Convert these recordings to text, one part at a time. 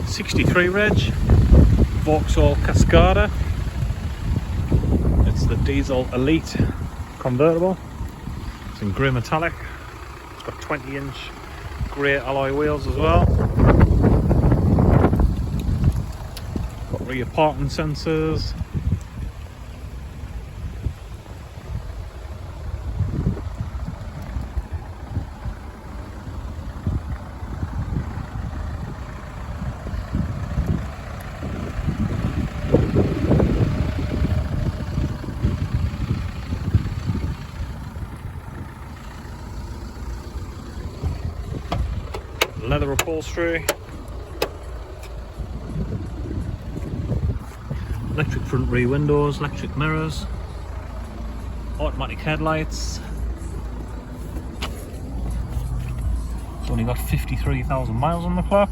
63 reg, Vauxhall Cascada. It's the diesel elite convertible. It's in grey metallic. It's got 20-inch grey alloy wheels as well. Got rear parking sensors. Leather upholstery, electric front rear windows, electric mirrors, automatic headlights. It's only got 53,000 miles on the clock.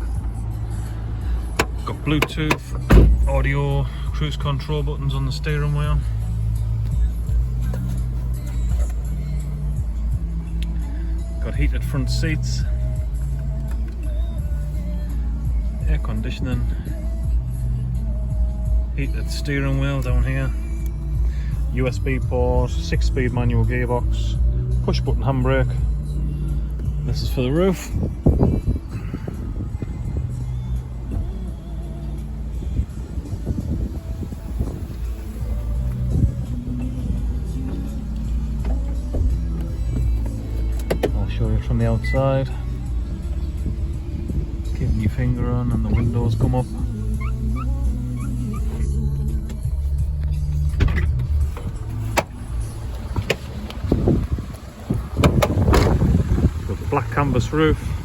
Got Bluetooth, audio, cruise control buttons on the steering wheel. Got heated front seats. Air conditioning, heated steering wheel down here, USB port, 6-speed manual gearbox, push button handbrake. This is for the roof. I'll show you from the outside. Keeping your finger on and the windows come up. Got black canvas roof.